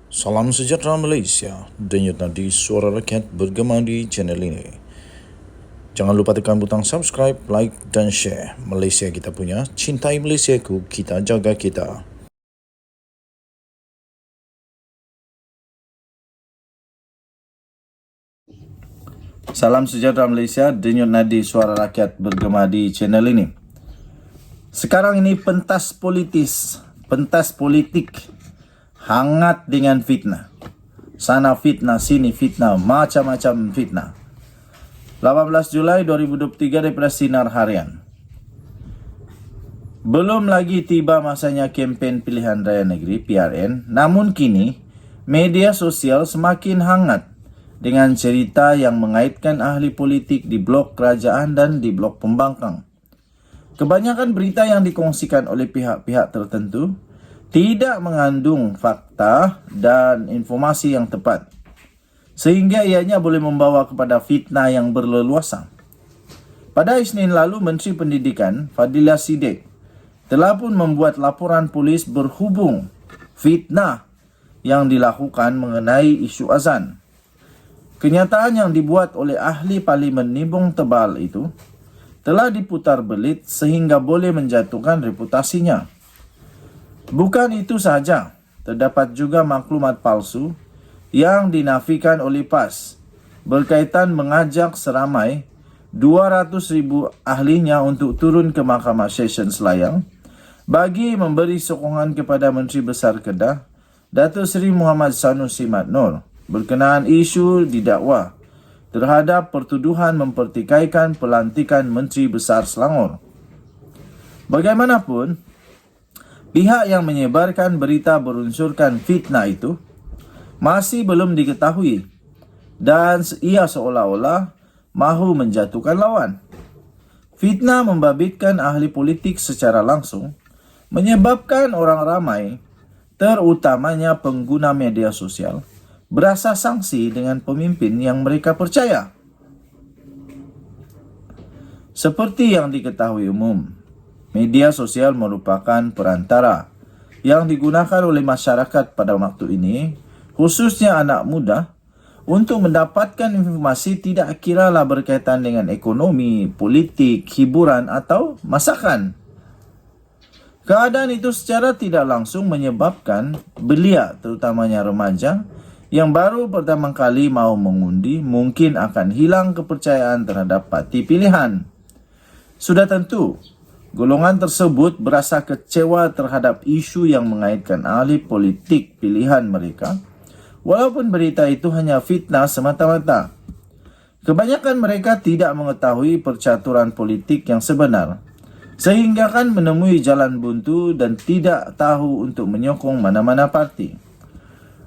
Salam sejahtera Malaysia, denyut nadi suara rakyat bergema di channel ini. Jangan lupa tekan butang subscribe, like dan share. Malaysia kita punya, cintai Malaysiaku, kita jaga kita. Salam sejahtera Malaysia, denyut nadi suara rakyat bergema di channel ini. Sekarang ini pentas politik hangat dengan fitnah. Sana fitnah, sini fitnah, macam-macam fitnah. 18 Julai 2023 daripada Sinar Harian. Belum lagi tiba masanya kempen pilihan raya negeri PRN, namun kini media sosial semakin hangat dengan cerita yang mengaitkan ahli politik di blok kerajaan dan di blok pembangkang. Kebanyakan berita yang dikongsikan oleh pihak-pihak tertentu tidak mengandung fakta dan informasi yang tepat, sehingga ianya boleh membawa kepada fitnah yang berleluasa. Pada Isnin lalu, Menteri Pendidikan Fadila Siddiq telah pun membuat laporan polis berhubung fitnah yang dilakukan mengenai isu azan. Kenyataan yang dibuat oleh ahli parlimen Nibong Tebal itu telah diputar belit sehingga boleh menjatuhkan reputasinya. Bukan itu sahaja, terdapat juga maklumat palsu yang dinafikan oleh PAS berkaitan mengajak seramai 200,000 ahlinya untuk turun ke Mahkamah Session Selayang bagi memberi sokongan kepada Menteri Besar Kedah, Datuk Seri Muhammad Sanusi Mat Noor, berkenaan isu didakwa terhadap pertuduhan mempertikaikan pelantikan Menteri Besar Selangor. Bagaimanapun, pihak yang menyebarkan berita berunsurkan fitnah itu masih belum diketahui dan ia seolah-olah mahu menjatuhkan lawan. Fitnah membabitkan ahli politik secara langsung, menyebabkan orang ramai, terutamanya pengguna media sosial, berasa sangsi dengan pemimpin yang mereka percaya. Seperti yang diketahui umum, media sosial merupakan perantara yang digunakan oleh masyarakat pada waktu ini, khususnya anak muda, untuk mendapatkan informasi tidak kiralah berkaitan dengan ekonomi, politik, hiburan atau masakan. Keadaan itu secara tidak langsung menyebabkan belia, terutamanya remaja, yang baru pertama kali mau mengundi mungkin akan hilang kepercayaan terhadap parti pilihan. Sudah tentu, golongan tersebut berasa kecewa terhadap isu yang mengaitkan ahli politik pilihan mereka, walaupun berita itu hanya fitnah semata-mata. Kebanyakan mereka tidak mengetahui percaturan politik yang sebenar, sehingga kan menemui jalan buntu dan tidak tahu untuk menyokong mana-mana parti.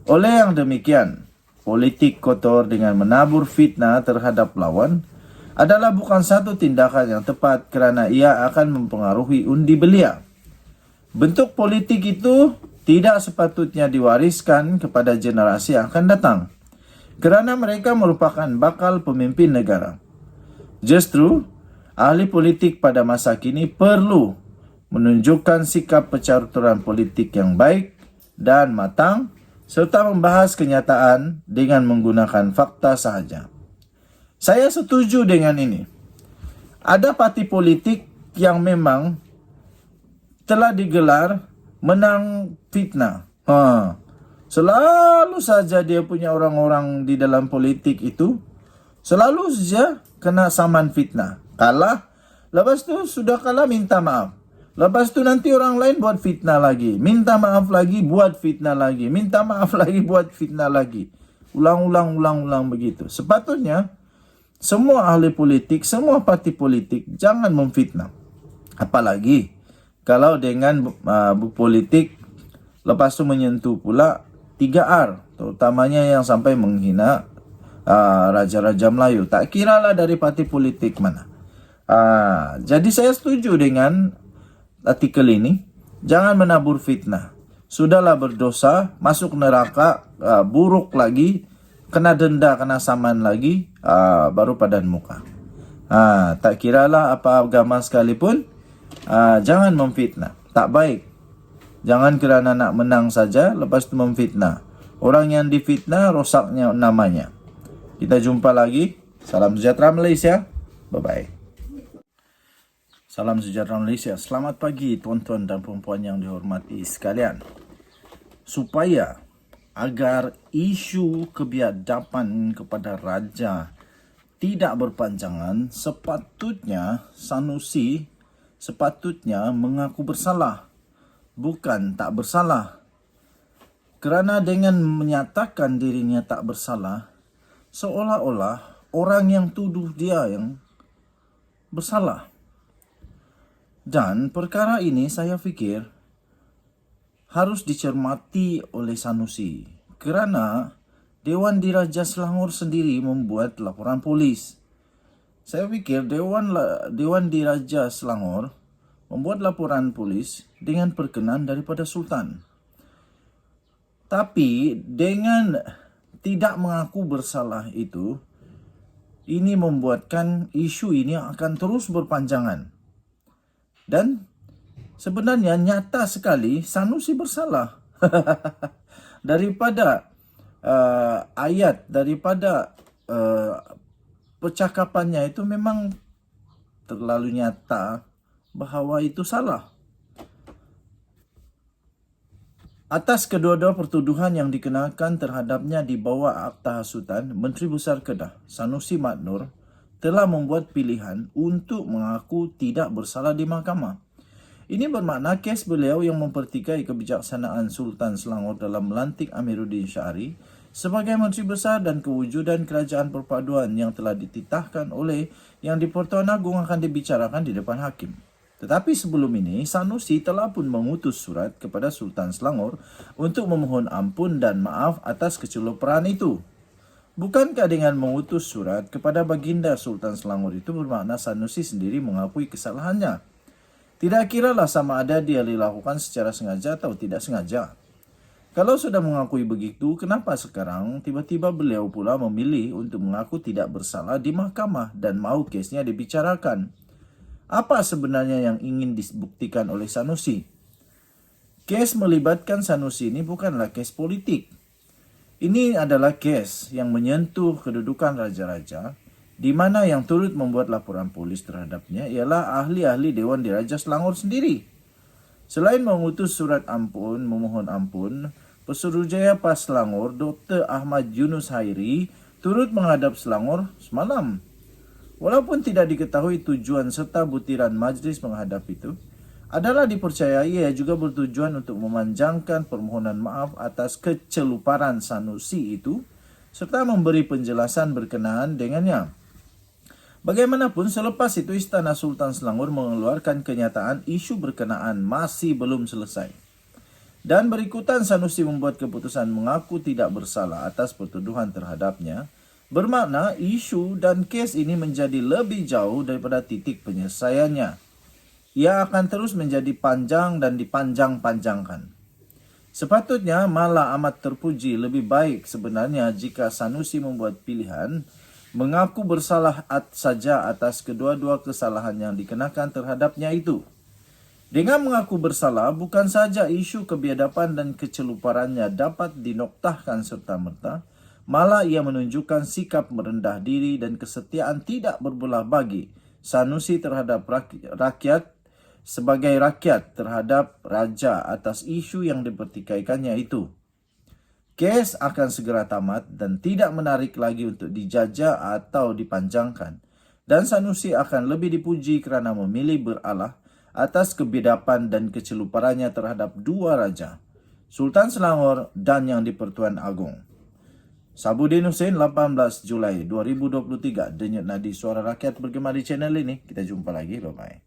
Oleh yang demikian, politik kotor dengan menabur fitnah terhadap lawan adalah bukan satu tindakan yang tepat kerana ia akan mempengaruhi undi belia. Bentuk politik itu tidak sepatutnya diwariskan kepada generasi yang akan datang, kerana mereka merupakan bakal pemimpin negara. Justru, ahli politik pada masa kini perlu menunjukkan sikap percaturan politik yang baik dan matang serta membahas kenyataan dengan menggunakan fakta sahaja. Saya setuju dengan ini. Ada parti politik yang memang telah digelar menang fitnah. Selalu saja dia punya orang-orang di dalam politik itu selalu saja kena saman fitnah. Kalah, lepas tu sudah kalah minta maaf. Lepas tu nanti orang lain buat fitnah lagi, minta maaf lagi, buat fitnah lagi, minta maaf lagi, buat fitnah lagi. Ulang-ulang begitu. Sepatutnya semua ahli politik, semua parti politik jangan memfitnah. Apalagi kalau dengan politik lepas tu menyentuh pula 3R, terutamanya yang sampai menghina raja-raja Melayu. Tak kiralah dari parti politik mana. Jadi saya setuju dengan artikel ini. Jangan menabur fitnah. Sudahlah berdosa, masuk neraka, buruk lagi, kena denda, kena saman lagi, baru padan muka. Tak kiralah apa agama sekalipun, jangan memfitnah. Tak baik. Jangan kerana nak menang saja, lepas tu memfitnah. Orang yang difitnah, rosaknya namanya. Kita jumpa lagi. Salam sejahtera Malaysia. Bye-bye. Salam sejahtera Malaysia. Selamat pagi tuan-tuan dan puan-puan yang dihormati sekalian. Supaya agar isu kebiadaban kepada raja tidak berpanjangan, sepatutnya Sanusi mengaku bersalah, bukan tak bersalah. Kerana dengan menyatakan dirinya tak bersalah, seolah-olah orang yang tuduh dia yang bersalah. Dan perkara ini saya fikir harus dicermati oleh Sanusi, kerana Dewan Diraja Selangor sendiri membuat laporan polis. Saya fikir Dewan Diraja Selangor membuat laporan polis dengan perkenan daripada Sultan. Tapi dengan tidak mengaku bersalah itu, ini membuatkan isu ini akan terus berpanjangan. Dan sebenarnya nyata sekali Sanusi bersalah. Daripada percakapannya itu memang terlalu nyata bahawa itu salah. Atas kedua-dua pertuduhan yang dikenakan terhadapnya di bawah Akta Hasutan, Menteri Besar Kedah, Sanusi Madnor, telah membuat pilihan untuk mengaku tidak bersalah di mahkamah. Ini bermakna kes beliau yang mempertikai kebijaksanaan Sultan Selangor dalam melantik Amiruddin Syahri sebagai Menteri Besar dan kewujudan kerajaan perpaduan yang telah dititahkan oleh Yang di-Pertuan Agong akan dibicarakan di depan hakim. Tetapi sebelum ini, Sanusi telah pun mengutus surat kepada Sultan Selangor untuk memohon ampun dan maaf atas keceluparan itu. Bukankah dengan mengutus surat kepada Baginda Sultan Selangor itu bermakna Sanusi sendiri mengakui kesalahannya? Tidak kiralah sama ada dia dilakukan secara sengaja atau tidak sengaja. Kalau sudah mengakui begitu, kenapa sekarang tiba-tiba beliau pula memilih untuk mengaku tidak bersalah di mahkamah dan mahu kesnya dibicarakan? Apa sebenarnya yang ingin dibuktikan oleh Sanusi? Kes melibatkan Sanusi ini bukanlah kes politik. Ini adalah kes yang menyentuh kedudukan raja-raja, di mana yang turut membuat laporan polis terhadapnya ialah ahli-ahli Dewan Diraja Selangor sendiri. Selain mengutus surat ampun, memohon ampun, Pesuruhjaya PAS Selangor, Dr. Ahmad Yunus Hairi, turut menghadap Selangor semalam. Walaupun tidak diketahui tujuan serta butiran majlis menghadap itu, adalah dipercayai ia juga bertujuan untuk memanjangkan permohonan maaf atas keceluparan Sanusi itu, serta memberi penjelasan berkenaan dengannya. Bagaimanapun, selepas itu Istana Sultan Selangor mengeluarkan kenyataan isu berkenaan masih belum selesai. Dan berikutan Sanusi membuat keputusan mengaku tidak bersalah atas pertuduhan terhadapnya, bermakna isu dan kes ini menjadi lebih jauh daripada titik penyelesaiannya. Ia akan terus menjadi panjang dan dipanjang-panjangkan. Sepatutnya malah amat terpuji lebih baik sebenarnya jika Sanusi membuat pilihan mengaku bersalah saja atas kedua-dua kesalahan yang dikenakan terhadapnya itu. Dengan mengaku bersalah, bukan saja isu kebiadaban dan keceluparannya dapat dinoktahkan serta-merta, malah ia menunjukkan sikap merendah diri dan kesetiaan tidak berbelah bagi Sanusi terhadap rakyat sebagai rakyat terhadap raja atas isu yang dipertikaikannya itu. Kes akan segera tamat dan tidak menarik lagi untuk dijajah atau dipanjangkan. Dan Sanusi akan lebih dipuji kerana memilih beralah atas kebiadaban dan keceluparannya terhadap dua raja, Sultan Selangor dan Yang di-Pertuan Agong. Sabudin Hussein, 18 Julai 2023. Denyut nadi suara rakyat bergema di channel ini. Kita jumpa lagi. Bye-bye.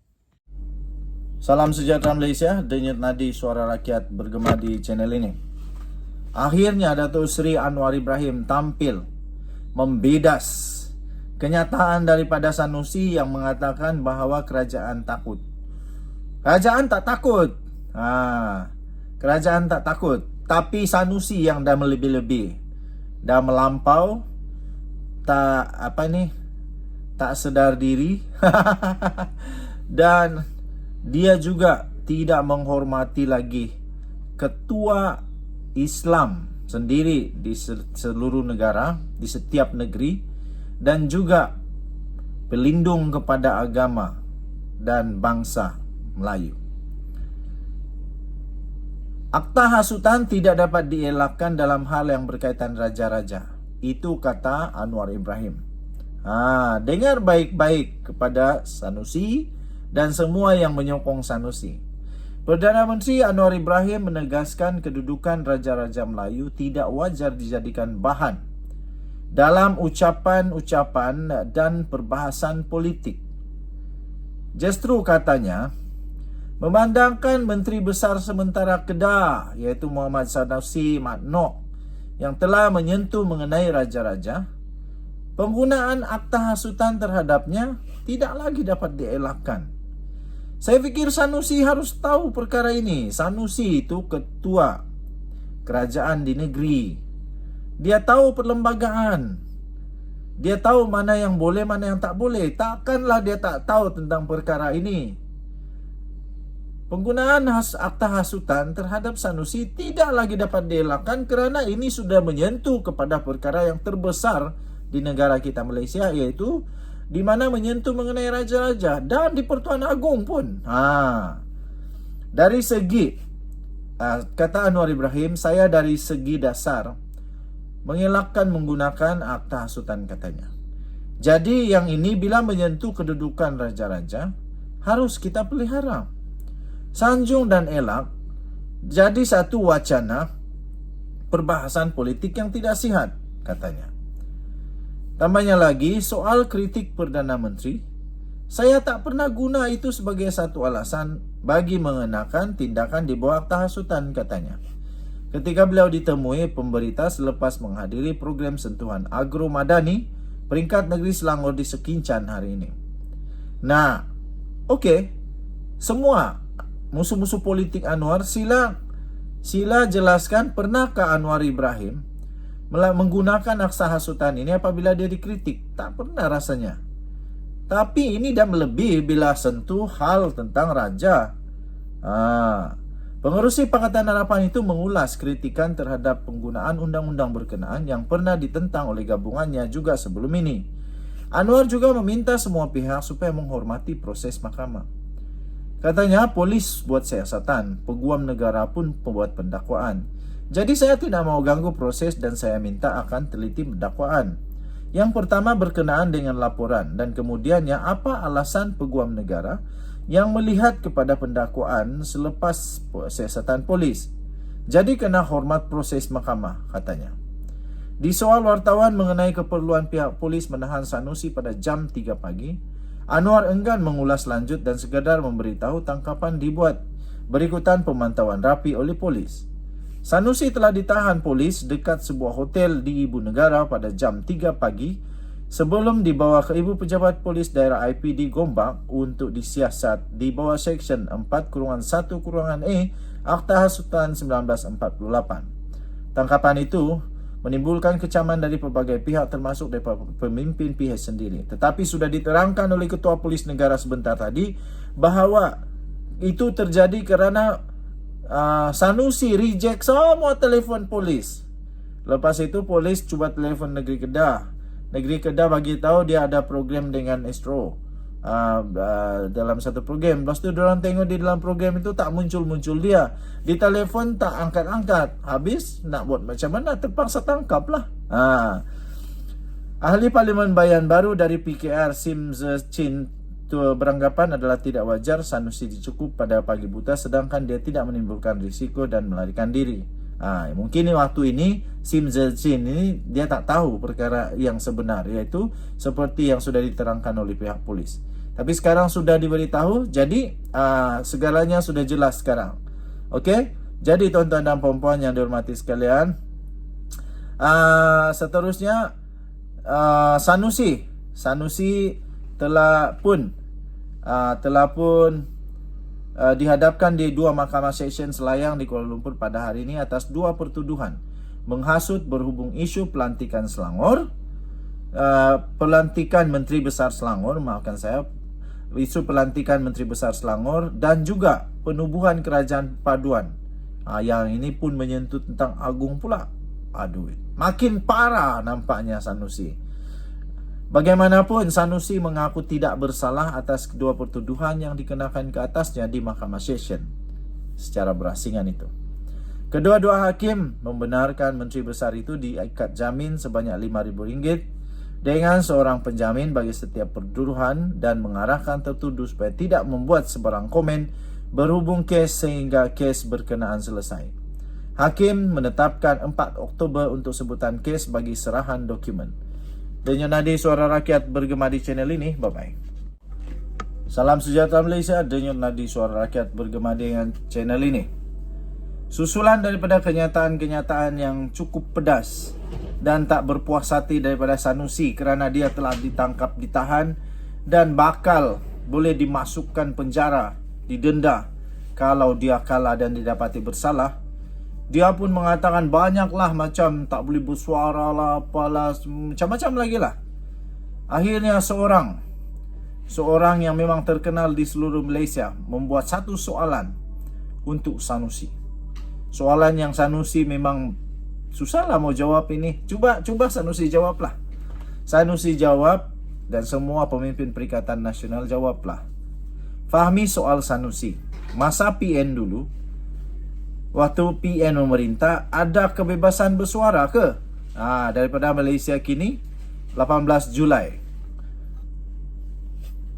Salam sejahtera Malaysia. Denyut nadi suara rakyat bergema di channel ini. Akhirnya Datuk Seri Anwar Ibrahim tampil membedas kenyataan daripada Sanusi yang mengatakan bahawa kerajaan takut. Kerajaan tak takut. Kerajaan tak takut. Tapi Sanusi yang dah melebih-lebih. Dah melampau, tak sedar diri. Dan dia juga tidak menghormati lagi ketua Islam sendiri di seluruh negara, di setiap negeri, dan juga pelindung kepada agama dan bangsa Melayu. Akta hasutan tidak dapat dielakkan dalam hal yang berkaitan raja-raja. Itu kata Anwar Ibrahim. Dengar baik-baik kepada Sanusi dan semua yang menyokong Sanusi. Perdana Menteri Anwar Ibrahim menegaskan kedudukan raja-raja Melayu tidak wajar dijadikan bahan dalam ucapan-ucapan dan perbahasan politik. Justru katanya, memandangkan Menteri Besar sementara Kedah, iaitu Muhammad Sanusi Mahmud, yang telah menyentuh mengenai raja-raja, penggunaan akta hasutan terhadapnya tidak lagi dapat dielakkan. Saya fikir Sanusi harus tahu perkara ini. Sanusi itu ketua kerajaan di negeri. Dia tahu perlembagaan. Dia tahu mana yang boleh, mana yang tak boleh. Takkanlah dia tak tahu tentang perkara ini. Penggunaan akta hasutan terhadap Sanusi tidak lagi dapat dielakkan kerana ini sudah menyentuh kepada perkara yang terbesar di negara kita Malaysia, iaitu di mana menyentuh mengenai raja-raja dan di Pertuan Agong pun. Dari segi kata Anwar Ibrahim, saya dari segi dasar mengelakkan menggunakan akta hasutan, katanya. Jadi yang ini bila menyentuh kedudukan raja-raja harus kita pelihara. Sanjung dan elak jadi satu wacana perbahasan politik yang tidak sihat, katanya. Tambahnya lagi, soal kritik Perdana Menteri, saya tak pernah guna itu sebagai satu alasan bagi mengenakan tindakan di bawah akta hasutan, katanya. Ketika beliau ditemui pemberita selepas menghadiri program sentuhan Agro Madani peringkat negeri Selangor di Sekincan hari ini. Semua musuh-musuh politik Anwar, sila jelaskan pernahkah Anwar Ibrahim menggunakan akta hasutan ini apabila dia dikritik? Tak pernah rasanya. Tapi ini dah melebihi bila sentuh hal tentang raja. Pengerusi Pakatan Harapan itu mengulas kritikan terhadap penggunaan undang-undang berkenaan yang pernah ditentang oleh gabungannya juga sebelum ini. Anwar juga meminta semua pihak supaya menghormati proses mahkamah. Katanya polis buat siasatan, peguam negara pun pembuat pendakwaan. Jadi saya tidak mau ganggu proses dan saya minta akan teliti dakwaan. Yang pertama berkenaan dengan laporan dan kemudiannya apa alasan peguam negara yang melihat kepada pendakwaan selepas siasatan polis. Jadi kena hormat proses mahkamah, katanya. Di soal wartawan mengenai keperluan pihak polis menahan Sanusi pada jam 3 pagi, Anwar enggan mengulas lanjut dan sekadar memberitahu tangkapan dibuat berikutan pemantauan rapi oleh polis. Sanusi telah ditahan polis dekat sebuah hotel di Ibu Negara pada jam 3 pagi sebelum dibawa ke Ibu Pejabat Polis Daerah IPD Gombak untuk disiasat di bawah Seksyen 4-1-E Akta Hasutan 1948. Tangkapan itu menimbulkan kecaman dari pelbagai pihak termasuk dari pemimpin pihak sendiri. Tetapi sudah diterangkan oleh Ketua Polis Negara sebentar tadi bahawa itu terjadi kerana Sanusi reject semua telefon polis. Lepas itu polis cuba telefon Negeri Kedah. Negeri Kedah bagi tahu dia ada program dengan Astro dalam satu program. Lepas tu diorang tengok di dalam program itu tak muncul-muncul dia. Di telefon tak angkat-angkat. Habis nak buat macam mana? Terpaksa tangkap lah. Ahli Parlimen Bayan Baru dari PKR Sim Zechin beranggapan adalah tidak wajar Sanusi dicukup pada pagi buta sedangkan dia tidak menimbulkan risiko dan melarikan diri. Mungkin waktu ini Sim Zechin ini dia tak tahu perkara yang sebenar, iaitu seperti yang sudah diterangkan oleh pihak polis. Tapi sekarang sudah diberitahu, jadi segalanya sudah jelas sekarang. Okey? Jadi tuan-tuan dan puan-puan yang dihormati sekalian, seterusnya Sanusi telah pun dihadapkan di dua mahkamah seksyen Selayang di Kuala Lumpur pada hari ini atas dua pertuduhan menghasut berhubung isu pelantikan Selangor, pelantikan Menteri Besar Selangor, isu pelantikan Menteri Besar Selangor dan juga penubuhan kerajaan paduan. Yang ini pun menyentuh tentang Agong pula. Aduh, makin parah nampaknya Sanusi. Bagaimanapun, Sanusi mengaku tidak bersalah atas kedua pertuduhan yang dikenakan ke atasnya di Mahkamah Session secara berasingan itu. Kedua-dua hakim membenarkan Menteri Besar itu diikat jamin sebanyak RM5,000 dengan seorang penjamin bagi setiap pertuduhan dan mengarahkan tertuduh supaya tidak membuat sebarang komen berhubung kes sehingga kes berkenaan selesai. Hakim menetapkan 4 Oktober untuk sebutan kes bagi serahan dokumen. Denyut nadi suara rakyat bergema di channel ini. Bye-bye. Salam sejahtera Malaysia. Denyut nadi suara rakyat bergema dengan channel ini. Susulan daripada kenyataan-kenyataan yang cukup pedas dan tak berpuas hati daripada Sanusi kerana dia telah ditangkap, ditahan dan bakal boleh dimasukkan penjara, didenda kalau dia kalah dan didapati bersalah. Dia pun mengatakan banyaklah macam tak boleh bersuara lah, apalah, macam-macam lagi lah. Akhirnya seorang yang memang terkenal di seluruh Malaysia membuat satu soalan untuk Sanusi. Soalan yang Sanusi memang susahlah mau jawab ini. Cuba Sanusi jawablah. Sanusi jawab dan semua pemimpin Perikatan Nasional jawablah. Fahmi soal Sanusi. Masa PN dulu, waktu PN memerintah, ada kebebasan bersuara ke? Daripada Malaysia kini, 18 Julai.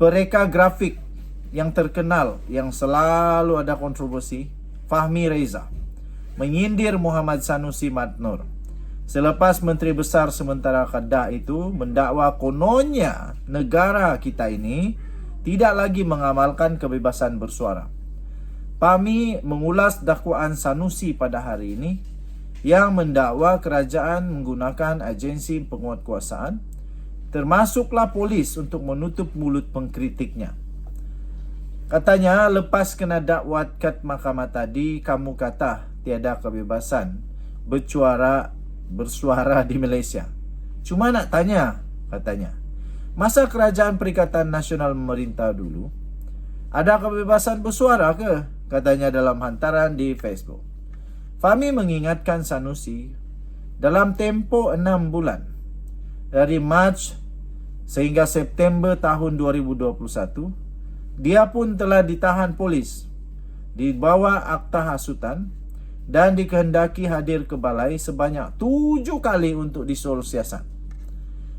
Pereka grafik yang terkenal, yang selalu ada kontroversi, Fahmi Reza menyindir Muhammad Sanusi Madnor selepas Menteri Besar sementara Kedah itu mendakwa kononnya negara kita ini tidak lagi mengamalkan kebebasan bersuara. Fahmi mengulas dakwaan Sanusi pada hari ini yang mendakwa kerajaan menggunakan agensi penguatkuasaan termasuklah polis untuk menutup mulut pengkritiknya. Katanya, lepas kena dakwat kat mahkamah tadi, kamu kata tiada kebebasan bersuara di Malaysia. Cuma nak tanya, katanya, masa kerajaan Perikatan Nasional memerintah dulu, ada kebebasan bersuara ke? Katanya dalam hantaran di Facebook. Fahmi mengingatkan Sanusi, dalam tempoh 6 bulan, dari Mac sehingga September tahun 2021, dia pun telah ditahan polis, dibawa akta hasutan dan dikehendaki hadir ke balai sebanyak 7 kali untuk disuruh siasat.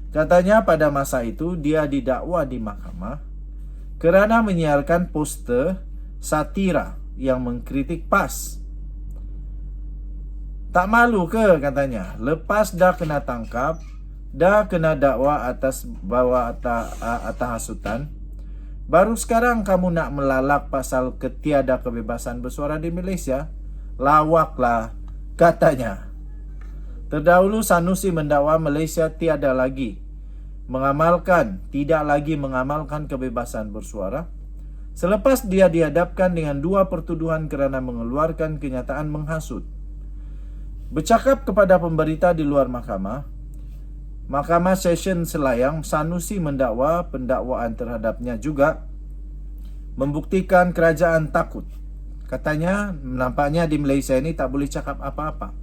Katanya pada masa itu dia didakwa di mahkamah kerana menyiarkan poster satira yang mengkritik PAS. Tak malu ke katanya, lepas dah kena tangkap, dah kena dakwa atas bawa atas hasutan, baru sekarang kamu nak melalak pasal ketiada kebebasan bersuara di Malaysia? Lawaklah, katanya. Terdahulu Sanusi mendakwa Malaysia tidak lagi mengamalkan kebebasan bersuara selepas dia dihadapkan dengan 2 pertuduhan kerana mengeluarkan kenyataan menghasut. Bercakap kepada pemberita di luar Mahkamah Session Selayang, Sanusi mendakwa pendakwaan terhadapnya juga membuktikan kerajaan takut. Katanya, nampaknya di Malaysia ini tak boleh cakap apa-apa.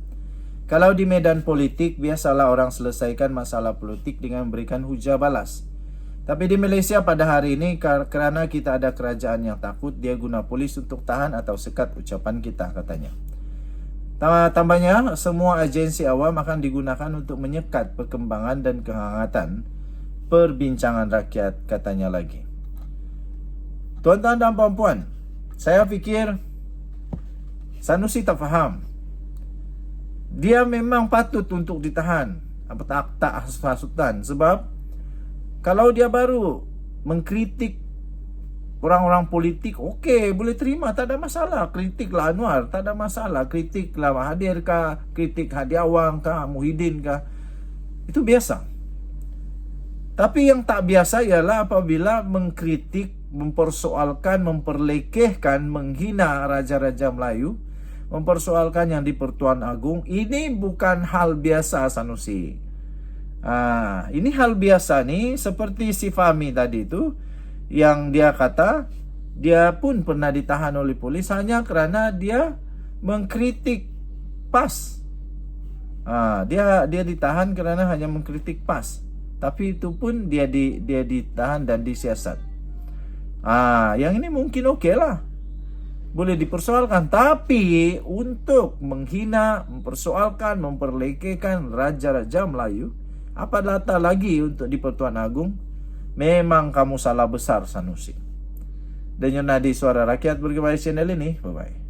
Kalau di medan politik, biasalah orang selesaikan masalah politik dengan memberikan hujah balas. Tapi di Malaysia pada hari ini, kerana kita ada kerajaan yang takut, dia guna polis untuk tahan atau sekat ucapan kita, katanya. Tambahnya, semua agensi awam akan digunakan untuk menyekat perkembangan dan kehangatan perbincangan rakyat, katanya lagi. Tuan-tuan dan puan-puan, saya fikir Sanusi tak faham. Dia memang patut untuk ditahan akta hasutan, sebab kalau dia baru mengkritik orang-orang politik, okey, boleh terima, tak ada masalah. Kritiklah Anwar, tak ada masalah. Kritiklah Mahathir kah, kritik Hadi Awang kah, Muhyiddin kah, itu biasa. Tapi yang tak biasa ialah apabila mengkritik, mempersoalkan, memperlekehkan, menghina Raja-Raja Melayu, mempersoalkan yang di Pertuan Agong. Ini bukan hal biasa, Sanusi. Ini hal biasa nih, seperti si Fahmi tadi itu, yang dia kata dia pun pernah ditahan oleh polis hanya kerana dia mengkritik PAS. Dia ditahan karena hanya mengkritik PAS. Tapi itu pun dia ditahan dan disiasat. Yang ini mungkin oke lah, boleh dipersoalkan. Tapi untuk menghina, mempersoalkan, memperlekehkan Raja-Raja Melayu, apa data lagi untuk di Pertuan Agung? Memang kamu salah besar, Sanusi. Dan Yunadi Suara Rakyat bergabung channel ini. Bye-bye.